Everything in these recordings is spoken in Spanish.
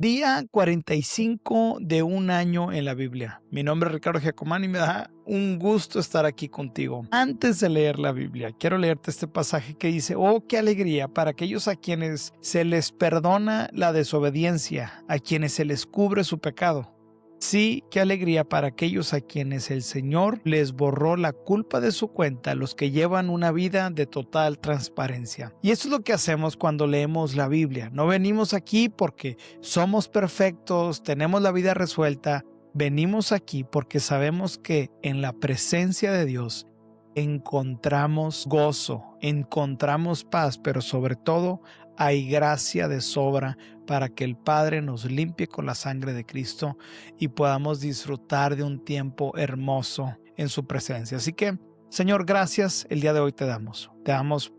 Día 45 de un año en la Biblia. Mi nombre es Ricardo Giacomani y me da un gusto estar aquí contigo. Antes de leer la Biblia, quiero leerte este pasaje que dice: oh, qué alegría para aquellos a quienes se les perdona la desobediencia, a quienes se les cubre su pecado. Sí, qué alegría para aquellos a quienes el Señor les borró la culpa de su cuenta, los que llevan una vida de total transparencia. Y eso es lo que hacemos cuando leemos la Biblia. No venimos aquí porque somos perfectos, tenemos la vida resuelta. Venimos aquí porque sabemos que en la presencia de Dios encontramos gozo, encontramos paz, pero sobre todo hay gracia de sobra para que el Padre nos limpie con la sangre de Cristo y podamos disfrutar de un tiempo hermoso en su presencia. Así que, Señor, gracias el día de hoy te damos. Te damos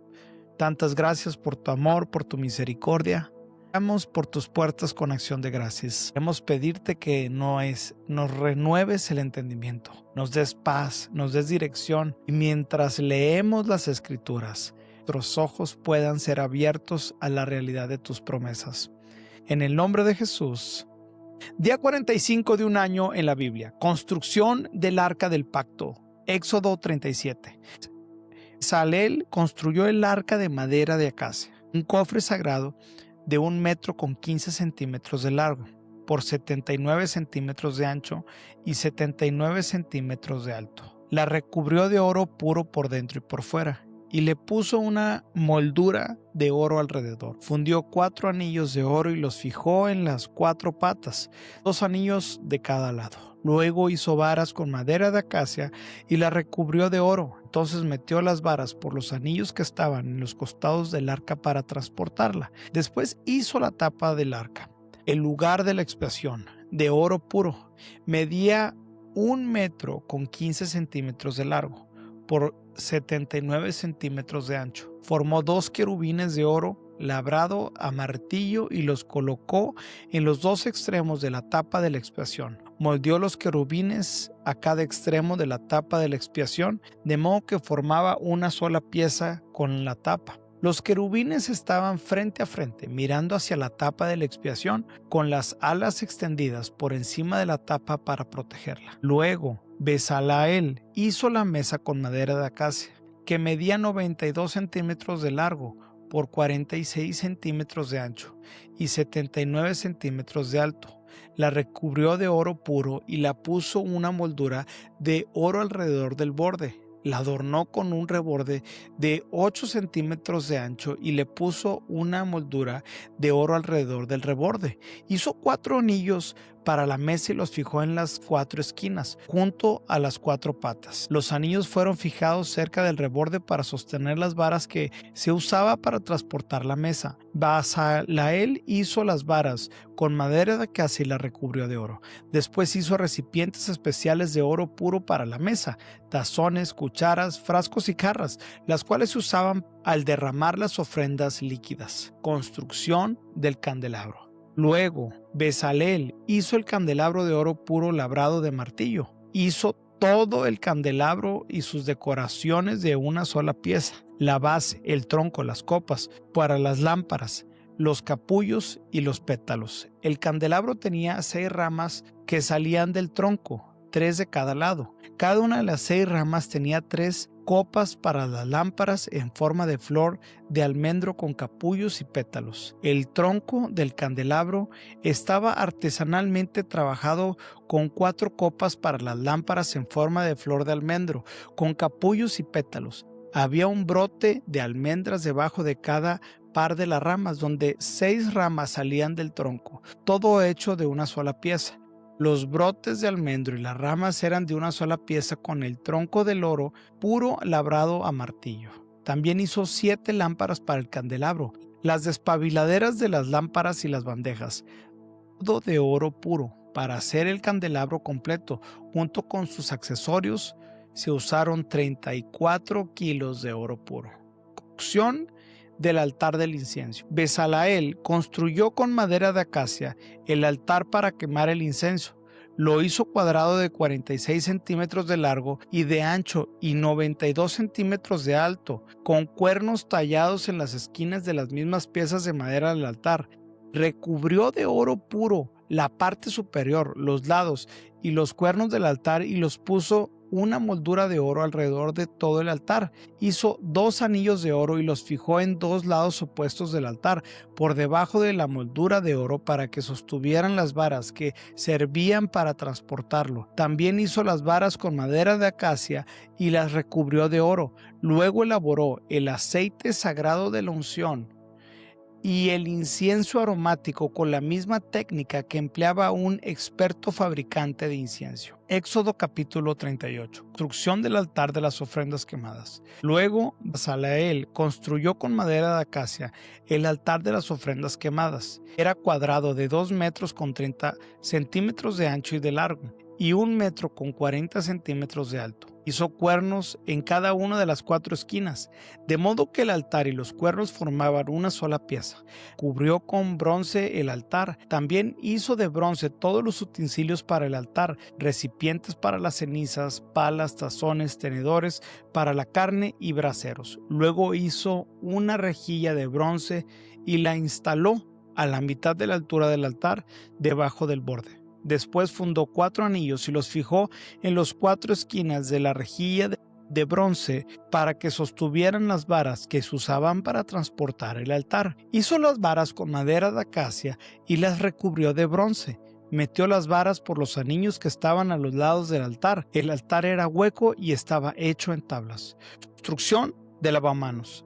tantas gracias por tu amor, por tu misericordia. Oramos por tus puertas con acción de gracias. Queremos pedirte que nos renueves el entendimiento, nos des paz, nos des dirección, y mientras leemos las Escrituras, nuestros ojos puedan ser abiertos a la realidad de tus promesas. En el nombre de Jesús. Día 45 de un año en la Biblia. Construcción del Arca del Pacto. Éxodo 37. Bezaleel construyó el arca de madera de acacia, un cofre sagrado de 1 metro con 15 centímetros de largo, por 79 centímetros de ancho y 79 centímetros de alto. La recubrió de oro puro por dentro y por fuera, y le puso una moldura de oro alrededor. Fundió 4 anillos de oro y los fijó en las 4 patas, 2 anillos de cada lado. Luego hizo varas con madera de acacia y la recubrió de oro. Entonces metió las varas por los anillos que estaban en los costados del arca para transportarla. Después hizo la tapa del arca, el lugar de la expiación, de oro puro. Medía 1 metro con 15 centímetros de largo, por 79 centímetros de ancho. Formó 2 querubines de oro labrado a martillo y los colocó en los 2 extremos de la tapa de la expiación. Moldeó los querubines a cada extremo de la tapa de la expiación, de modo que formaba una sola pieza con la tapa. Los querubines estaban frente a frente, mirando hacia la tapa de la expiación, con las alas extendidas por encima de la tapa para protegerla. Luego, Bezaleel hizo la mesa con madera de acacia, que medía 92 centímetros de largo por 46 centímetros de ancho y 79 centímetros de alto. La recubrió de oro puro y la puso una moldura de oro alrededor del borde. La adornó con un reborde de 8 centímetros de ancho y le puso una moldura de oro alrededor del reborde. Hizo 4 anillos para la mesa y los fijó en las 4 esquinas, junto a las 4 patas. Los anillos fueron fijados cerca del reborde para sostener las varas que se usaba para transportar la mesa. Bezaleel hizo las varas con madera de acacia y la recubrió de oro. Después hizo recipientes especiales de oro puro para la mesa, tazones, cucharas, frascos y jarras, las cuales se usaban al derramar las ofrendas líquidas. Construcción del candelabro. Luego, Bezaleel hizo el candelabro de oro puro labrado de martillo. Hizo todo el candelabro y sus decoraciones de una sola pieza: la base, el tronco, las copas para las lámparas, los capullos y los pétalos. El candelabro tenía 6 ramas que salían del tronco, 3 de cada lado. Cada una de las 6 ramas tenía 3 copas para las lámparas en forma de flor de almendro con capullos y pétalos. El tronco del candelabro estaba artesanalmente trabajado con 4 copas para las lámparas en forma de flor de almendro con capullos y pétalos. Había un brote de almendras debajo de cada par de las ramas, donde 6 ramas salían del tronco, todo hecho de una sola pieza. Los brotes de almendro y las ramas eran de una sola pieza con el tronco del oro puro labrado a martillo. También hizo 7 lámparas para el candelabro, las despabiladeras de las lámparas y las bandejas, todo de oro puro. Para hacer el candelabro completo, junto con sus accesorios, se usaron 34 kilos de oro puro. Cocción del altar del incienso. Bezaleel construyó con madera de acacia el altar para quemar el incienso. Lo hizo cuadrado de 46 centímetros de largo y de ancho y 92 centímetros de alto, con cuernos tallados en las esquinas de las mismas piezas de madera del altar. Recubrió de oro puro la parte superior, los lados y los cuernos del altar y los puso una moldura de oro alrededor de todo el altar. Hizo 2 anillos de oro y los fijó en 2 lados opuestos del altar, por debajo de la moldura de oro, para que sostuvieran las varas que servían para transportarlo. También hizo las varas con madera de acacia y las recubrió de oro. Luego elaboró el aceite sagrado de la unción y el incienso aromático con la misma técnica que empleaba un experto fabricante de incienso. Éxodo capítulo 38. Construcción del altar de las ofrendas quemadas. Luego Bezaleel construyó con madera de acacia el altar de las ofrendas quemadas. Era cuadrado de 2 metros con 30 centímetros de ancho y de largo, y 1 metro con 40 centímetros de alto. Hizo cuernos en cada una de las 4 esquinas, de modo que el altar y los cuernos formaban una sola pieza. Cubrió con bronce el altar. También hizo de bronce todos los utensilios para el altar: recipientes para las cenizas, palas, tazones, tenedores para la carne y braseros. Luego hizo una rejilla de bronce y la instaló a la mitad de la altura del altar, debajo del borde. Después fundó 4 anillos y los fijó en las 4 esquinas de la rejilla de bronce para que sostuvieran las varas que se usaban para transportar el altar. Hizo las varas con madera de acacia y las recubrió de bronce. Metió las varas por los anillos que estaban a los lados del altar. El altar era hueco y estaba hecho en tablas. Construcción del lavamanos.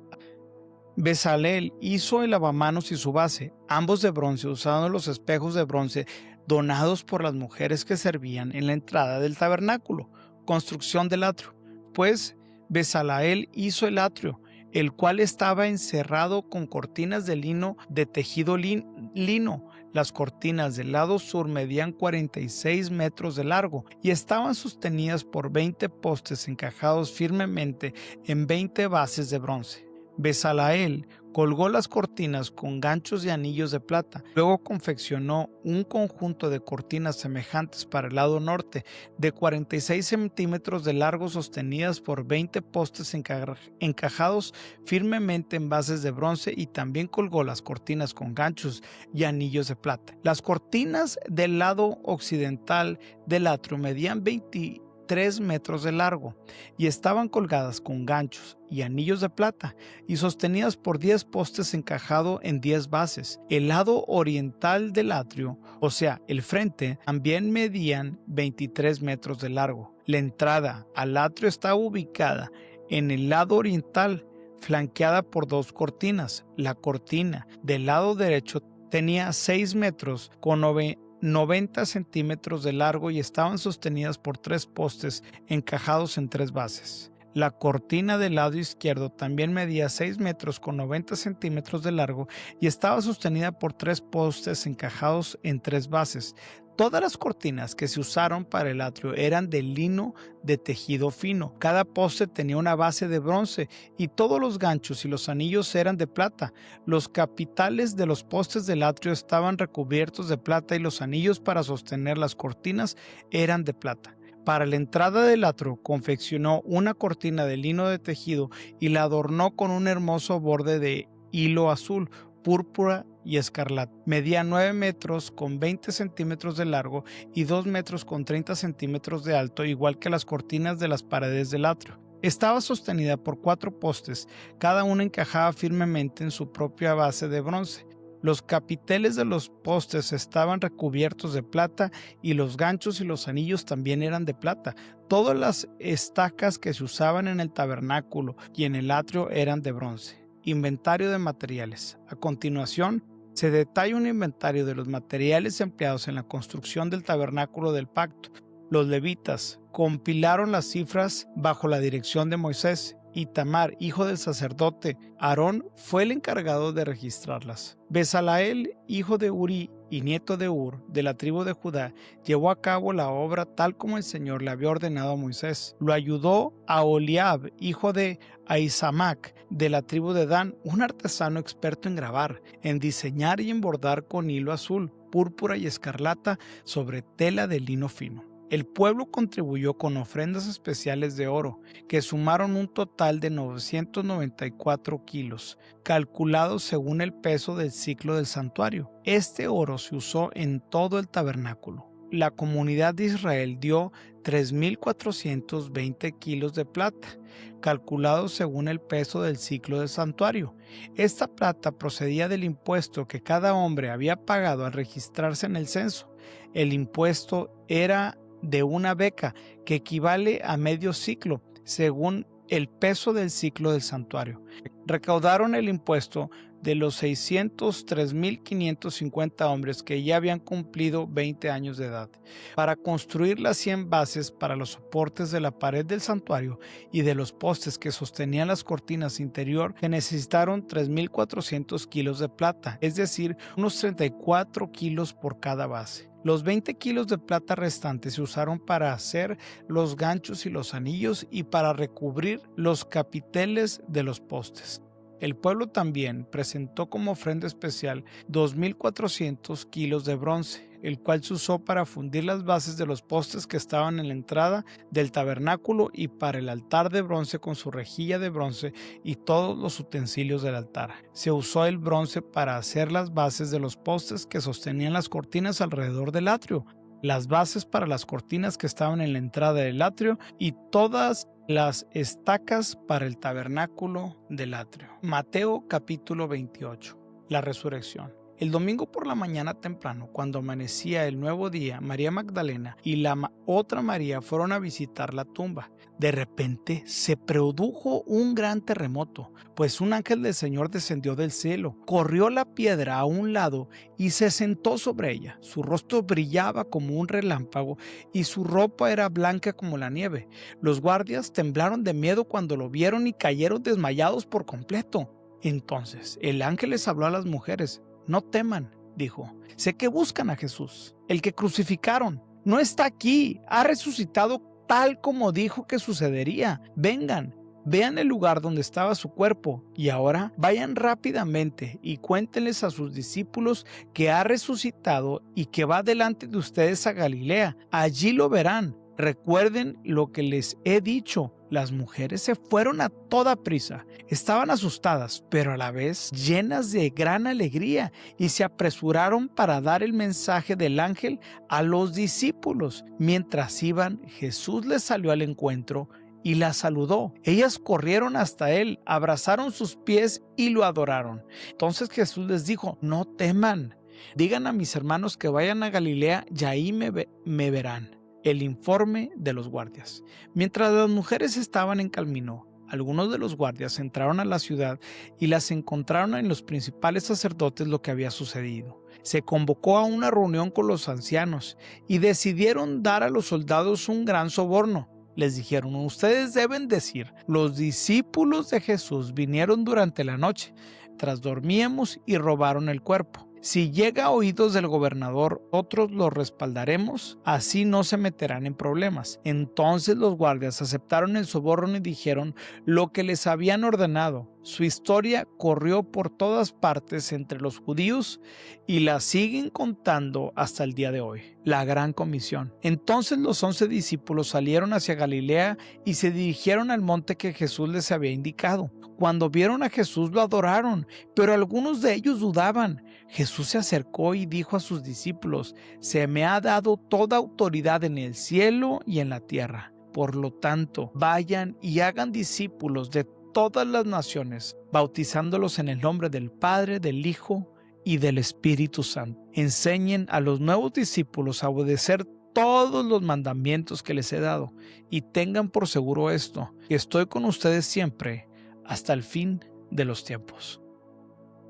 Bezaleel hizo el lavamanos y su base, ambos de bronce, usando los espejos de bronce donados por las mujeres que servían en la entrada del tabernáculo. Construcción del atrio. Pues Bezaleel hizo el atrio, el cual estaba encerrado con cortinas de lino de tejido lino. Las cortinas del lado sur medían 46 metros de largo y estaban sostenidas por 20 postes encajados firmemente en 20 bases de bronce. Bezaleel colgó las cortinas con ganchos y anillos de plata. Luego confeccionó un conjunto de cortinas semejantes para el lado norte, de 46 centímetros de largo, sostenidas por 20 postes encajados firmemente en bases de bronce, y también colgó las cortinas con ganchos y anillos de plata. Las cortinas del lado occidental del atrio medían 23 metros de largo y estaban colgadas con ganchos y anillos de plata y sostenidas por 10 postes encajados en 10 bases. El lado oriental del atrio, o sea, el frente, también medían 23 metros de largo. La entrada al atrio estaba ubicada en el lado oriental, flanqueada por 2 cortinas. La cortina del lado derecho tenía 6 metros con 90 centímetros de largo y estaban sostenidas por 3 postes encajados en 3 bases. La cortina del lado izquierdo también medía 6 metros con 90 centímetros de largo y estaba sostenida por 3 postes encajados en 3 bases. Todas las cortinas que se usaron para el atrio eran de lino de tejido fino. Cada poste tenía una base de bronce y todos los ganchos y los anillos eran de plata. Los capiteles de los postes del atrio estaban recubiertos de plata y los anillos para sostener las cortinas eran de plata. Para la entrada del atrio confeccionó una cortina de lino de tejido y la adornó con un hermoso borde de hilo azul, púrpura y escarlata. Medía 9 metros con 20 centímetros de largo y 2 metros con 30 centímetros de alto, igual que las cortinas de las paredes del atrio. Estaba sostenida por 4 postes, cada uno encajaba firmemente en su propia base de bronce. Los capiteles de los postes estaban recubiertos de plata y los ganchos y los anillos también eran de plata. Todas las estacas que se usaban en el tabernáculo y en el atrio eran de bronce. Inventario de materiales. A continuación, se detalla un inventario de los materiales empleados en la construcción del tabernáculo del pacto. Los levitas compilaron las cifras bajo la dirección de Moisés. Itamar, hijo del sacerdote Aarón, fue el encargado de registrarlas. Bezaleel, hijo de Uri y nieto de Ur, de la tribu de Judá, llevó a cabo la obra tal como el Señor le había ordenado a Moisés. Lo ayudó Aholiab, hijo de Ahisamac, de la tribu de Dan, un artesano experto en grabar, en diseñar y en bordar con hilo azul, púrpura y escarlata sobre tela de lino fino. El pueblo contribuyó con ofrendas especiales de oro, que sumaron un total de 994 kilos, calculados según el peso del ciclo del santuario. Este oro se usó en todo el tabernáculo. La comunidad de Israel dio 3,420 kilos de plata, calculados según el peso del ciclo del santuario. Esta plata procedía del impuesto que cada hombre había pagado al registrarse en el censo. El impuesto era de una beca, que equivale a medio ciclo, según el peso del ciclo del santuario. Recaudaron el impuesto de los 603,550 hombres que ya habían cumplido 20 años de edad, para construir las 100 bases para los soportes de la pared del santuario y de los postes que sostenían las cortinas interior, que necesitaron 3,400 kilos de plata, es decir, unos 34 kilos por cada base. Los 20 kilos de plata restantes se usaron para hacer los ganchos y los anillos y para recubrir los capiteles de los postes. El pueblo también presentó como ofrenda especial 2,400 kilos de bronce, el cual se usó para fundir las bases de los postes que estaban en la entrada del tabernáculo y para el altar de bronce con su rejilla de bronce y todos los utensilios del altar. Se usó el bronce para hacer las bases de los postes que sostenían las cortinas alrededor del atrio, las bases para las cortinas que estaban en la entrada del atrio y todas las estacas para el tabernáculo del atrio. Mateo capítulo 28. La resurrección. El domingo por la mañana temprano, cuando amanecía el nuevo día, María Magdalena y la otra María fueron a visitar la tumba. De repente se produjo un gran terremoto, pues un ángel del Señor descendió del cielo, corrió la piedra a un lado y se sentó sobre ella. Su rostro brillaba como un relámpago y su ropa era blanca como la nieve. Los guardias temblaron de miedo cuando lo vieron y cayeron desmayados por completo. Entonces el ángel les habló a las mujeres. No teman, dijo. Sé que buscan a Jesús, el que crucificaron. No está aquí, ha resucitado tal como dijo que sucedería. Vengan, vean el lugar donde estaba su cuerpo y ahora vayan rápidamente y cuéntenles a sus discípulos que ha resucitado y que va delante de ustedes a Galilea. Allí lo verán. Recuerden lo que les he dicho. Las mujeres se fueron a toda prisa. Estaban asustadas, pero a la vez llenas de gran alegría, y se apresuraron para dar el mensaje del ángel a los discípulos. Mientras iban, Jesús les salió al encuentro y las saludó. Ellas corrieron hasta él, abrazaron sus pies y lo adoraron. Entonces Jesús les dijo: no teman. Digan a mis hermanos que vayan a Galilea y ahí me verán. El informe de los guardias. Mientras las mujeres estaban en camino, algunos de los guardias entraron a la ciudad y las encontraron en los principales sacerdotes lo que había sucedido. Se convocó a una reunión con los ancianos y decidieron dar a los soldados un gran soborno. Les dijeron: ustedes deben decir, los discípulos de Jesús vinieron durante la noche, tras dormíamos y robaron el cuerpo. Si llega a oídos del gobernador, otros lo respaldaremos, así no se meterán en problemas. Entonces los guardias aceptaron el soborno y dijeron lo que les habían ordenado. Su historia corrió por todas partes entre los judíos y la siguen contando hasta el día de hoy. La gran comisión. Entonces los 11 discípulos salieron hacia Galilea y se dirigieron al monte que Jesús les había indicado. Cuando vieron a Jesús lo adoraron, pero algunos de ellos dudaban. Jesús se acercó y dijo a sus discípulos: se me ha dado toda autoridad en el cielo y en la tierra. Por lo tanto, vayan y hagan discípulos de todas las naciones, bautizándolos en el nombre del Padre, del Hijo y del Espíritu Santo. Enseñen a los nuevos discípulos a obedecer todos los mandamientos que les he dado, y tengan por seguro esto, que estoy con ustedes siempre, hasta el fin de los tiempos.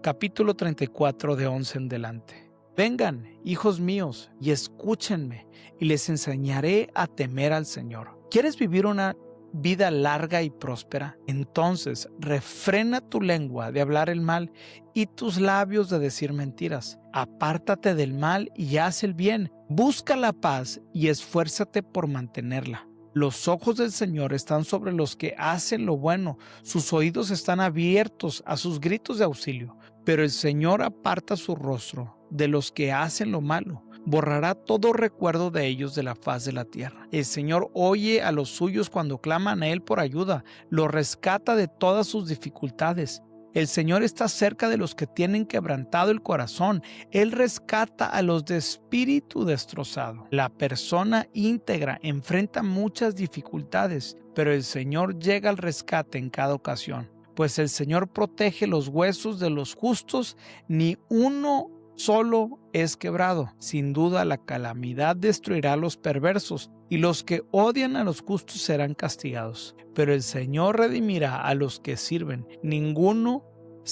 Capítulo 34 de 11 en delante. Vengan, hijos míos, y escúchenme, y les enseñaré a temer al Señor. ¿Quieres vivir una vida larga y próspera? Entonces refrena tu lengua de hablar el mal y tus labios de decir mentiras. Apártate del mal y haz el bien. Busca la paz y esfuérzate por mantenerla. Los ojos del Señor están sobre los que hacen lo bueno, sus oídos están abiertos a sus gritos de auxilio, pero el Señor aparta su rostro de los que hacen lo malo. borrará todo recuerdo de ellos de la faz de la tierra. El Señor oye a los suyos cuando claman a Él por ayuda, los rescata de todas sus dificultades. El Señor está cerca de los que tienen quebrantado el corazón. Él rescata a los de espíritu destrozado. La persona íntegra enfrenta muchas dificultades, pero el Señor llega al rescate en cada ocasión. Pues el Señor protege los huesos de los justos, ni uno solo es quebrado. Sin duda la calamidad destruirá a los perversos, y los que odian a los justos serán castigados. Pero el Señor redimirá a los que sirven. Ninguno que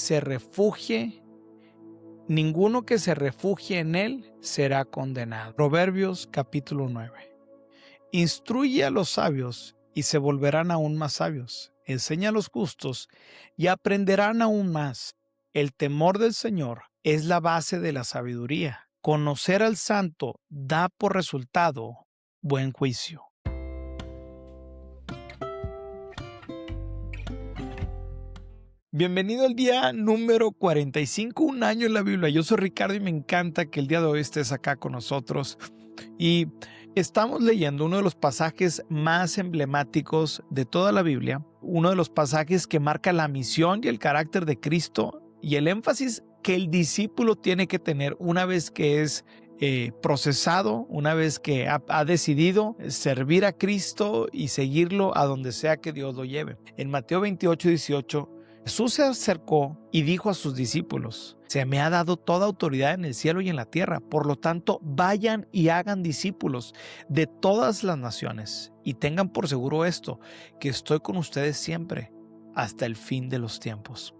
se refugie en Él será condenado. Proverbios capítulo 9. Instruye a los sabios y se volverán aún más sabios. Enseña a los justos y aprenderán aún más. El temor del Señor es la base de la sabiduría. Conocer al santo da por resultado buen juicio. Bienvenido al día número 45, un año en la Biblia. Yo soy Ricardo y me encanta que el día de hoy estés acá con nosotros. Y estamos leyendo uno de los pasajes más emblemáticos de toda la Biblia, uno de los pasajes que marca la misión y el carácter de Cristo y el énfasis que el discípulo tiene que tener una vez que es procesado, una vez que ha decidido servir a Cristo y seguirlo a donde sea que Dios lo lleve. En Mateo 28:18, Jesús se acercó y dijo a sus discípulos: se me ha dado toda autoridad en el cielo y en la tierra, por lo tanto vayan y hagan discípulos de todas las naciones y tengan por seguro esto, que estoy con ustedes siempre hasta el fin de los tiempos.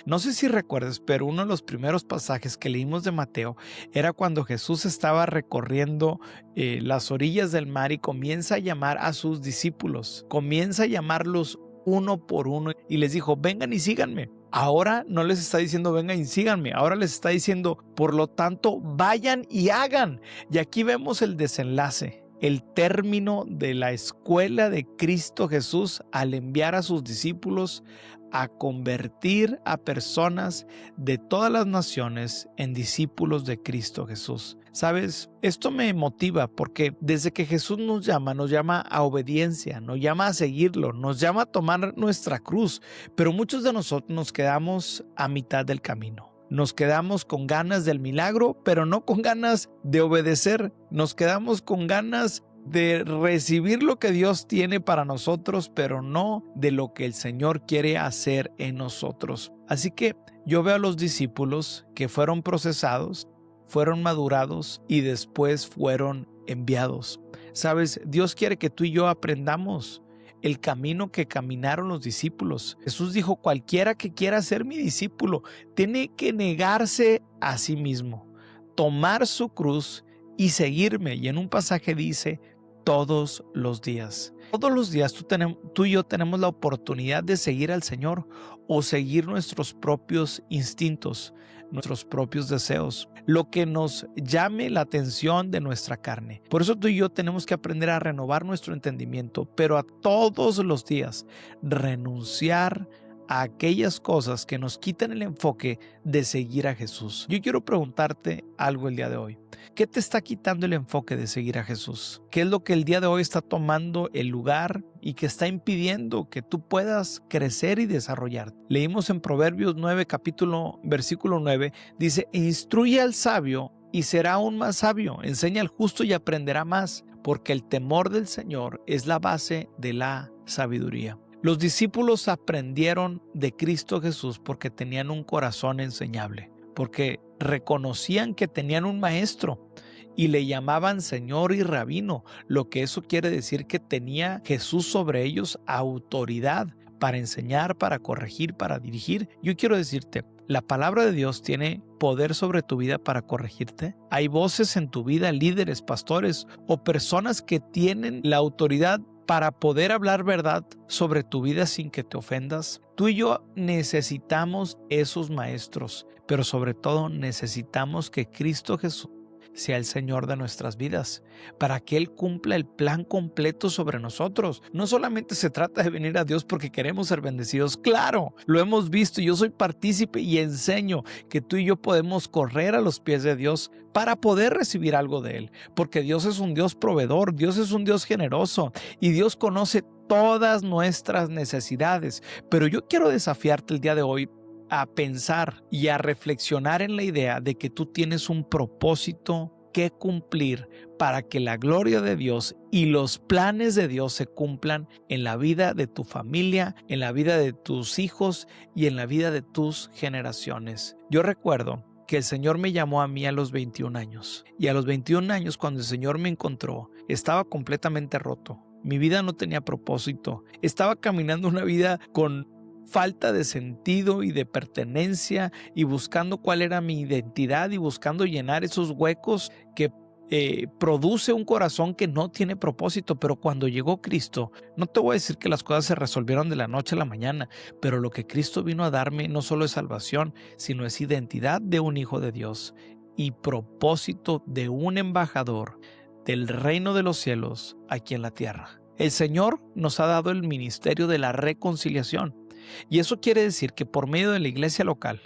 No sé si recuerdas, pero uno de los primeros pasajes que leímos de Mateo era cuando Jesús estaba recorriendo las orillas del mar y comienza a llamar a sus discípulos, comienza a llamarlos uno por uno y les dijo: vengan y síganme. Ahora no les está diciendo vengan y síganme, ahora les está diciendo por lo tanto vayan y hagan. Y aquí vemos el desenlace, el término de la escuela de Cristo Jesús al enviar a sus discípulos a convertir a personas de todas las naciones en discípulos de Cristo Jesús. ¿Sabes? Esto me motiva porque desde que Jesús nos llama a obediencia, nos llama a seguirlo, nos llama a tomar nuestra cruz, pero muchos de nosotros nos quedamos a mitad del camino. Nos quedamos con ganas del milagro, pero no con ganas de obedecer. Nos quedamos con ganas de recibir lo que Dios tiene para nosotros, pero no de lo que el Señor quiere hacer en nosotros. Así que yo veo a los discípulos que fueron procesados, fueron madurados y después fueron enviados. ¿Sabes? Dios quiere que tú y yo aprendamos el camino que caminaron los discípulos. Jesús dijo: cualquiera que quiera ser mi discípulo tiene que negarse a sí mismo, tomar su cruz y seguirme. Y en un pasaje dice: todos los días. Todos los días tú y yo tenemos la oportunidad de seguir al Señor o seguir nuestros propios instintos, nuestros propios deseos, lo que nos llame la atención de nuestra carne. Por eso tú y yo tenemos que aprender a renovar nuestro entendimiento, pero a todos los días renunciar a aquellas cosas que nos quitan el enfoque de seguir a Jesús. Yo quiero preguntarte algo el día de hoy. ¿Qué te está quitando el enfoque de seguir a Jesús? ¿Qué es lo que el día de hoy está tomando el lugar y que está impidiendo que tú puedas crecer y desarrollarte? Leímos en Proverbios 9, versículo 9, dice: instruye al sabio y será aún más sabio, enseña al justo y aprenderá más, porque el temor del Señor es la base de la sabiduría. Los discípulos aprendieron de Cristo Jesús porque tenían un corazón enseñable, porque reconocían que tenían un maestro y le llamaban Señor y Rabino, lo que eso quiere decir que tenía Jesús sobre ellos autoridad para enseñar, para corregir, para dirigir. Yo quiero decirte, la palabra de Dios tiene poder sobre tu vida para corregirte. Hay voces en tu vida, líderes, pastores o personas que tienen la autoridad para poder hablar verdad sobre tu vida sin que te ofendas. Tú y yo necesitamos esos maestros, pero sobre todo necesitamos que Cristo Jesús sea el Señor de nuestras vidas, para que Él cumpla el plan completo sobre nosotros. No solamente se trata de venir a Dios porque queremos ser bendecidos. Claro, lo hemos visto. Yo soy partícipe y enseño que tú y yo podemos correr a los pies de Dios para poder recibir algo de Él, porque Dios es un Dios proveedor, Dios es un Dios generoso y Dios conoce todas nuestras necesidades. Pero yo quiero desafiarte el día de hoy a pensar y a reflexionar en la idea de que tú tienes un propósito que cumplir para que la gloria de Dios y los planes de Dios se cumplan en la vida de tu familia, en la vida de tus hijos y en la vida de tus generaciones. Yo recuerdo que el Señor me llamó a mí a los 21 años. Y a los 21 años, cuando el Señor me encontró, estaba completamente roto. Mi vida no tenía propósito. Estaba caminando una vida con falta de sentido y de pertenencia y buscando cuál era mi identidad y buscando llenar esos huecos que produce un corazón que no tiene propósito. Pero cuando llegó Cristo, no te voy a decir que las cosas se resolvieron de la noche a la mañana, pero lo que Cristo vino a darme no solo es salvación, sino es identidad de un hijo de Dios y propósito de un embajador del reino de los cielos aquí en la tierra. El Señor nos ha dado el ministerio de la reconciliación. Y eso quiere decir que por medio de la iglesia local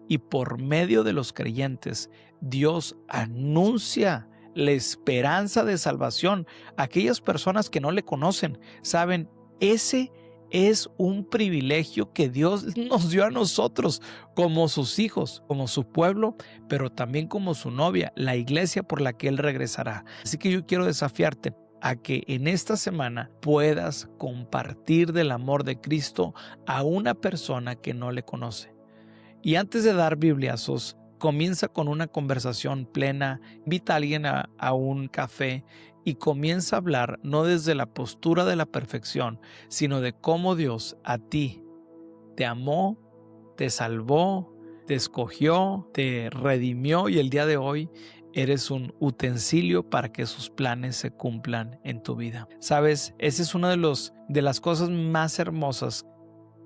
y por medio de los creyentes, Dios anuncia la esperanza de salvación a aquellas personas que no le conocen. Saben, ese es un privilegio que Dios nos dio a nosotros como sus hijos, como su pueblo, pero también como su novia, la iglesia por la que Él regresará. Así que yo quiero desafiarte a que en esta semana puedas compartir del amor de Cristo a una persona que no le conoce. Y antes de dar bibliazos, comienza con una conversación plena, invita a alguien a un café y comienza a hablar no desde la postura de la perfección, sino de cómo Dios a ti te amó, te salvó, te escogió, te redimió y el día de hoy eres un utensilio para que sus planes se cumplan en tu vida. Sabes, esa es una de las cosas más hermosas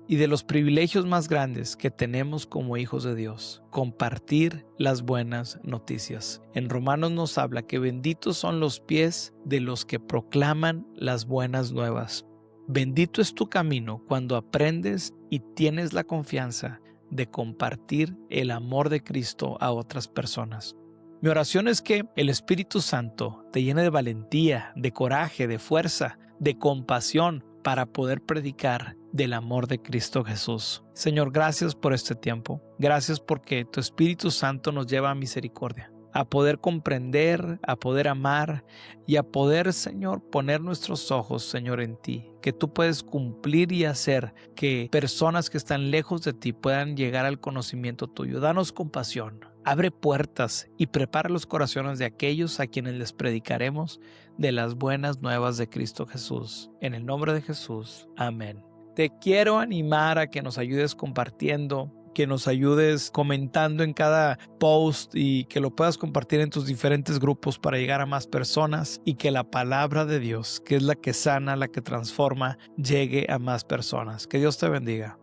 y de los privilegios más grandes que tenemos como hijos de Dios: compartir las buenas noticias. En Romanos nos habla que benditos son los pies de los que proclaman las buenas nuevas. Bendito es tu camino cuando aprendes y tienes la confianza de compartir el amor de Cristo a otras personas. Mi oración es que el Espíritu Santo te llene de valentía, de coraje, de fuerza, de compasión para poder predicar del amor de Cristo Jesús. Señor, gracias por este tiempo. Gracias porque tu Espíritu Santo nos lleva a misericordia, a poder comprender, a poder amar y a poder, Señor, poner nuestros ojos, Señor, en ti. Que tú puedes cumplir y hacer que personas que están lejos de ti puedan llegar al conocimiento tuyo. Danos compasión. Abre puertas y prepara los corazones de aquellos a quienes les predicaremos de las buenas nuevas de Cristo Jesús. En el nombre de Jesús. Amén. Te quiero animar a que nos ayudes compartiendo, que nos ayudes comentando en cada post y que lo puedas compartir en tus diferentes grupos para llegar a más personas y que la palabra de Dios, que es la que sana, la que transforma, llegue a más personas. Que Dios te bendiga.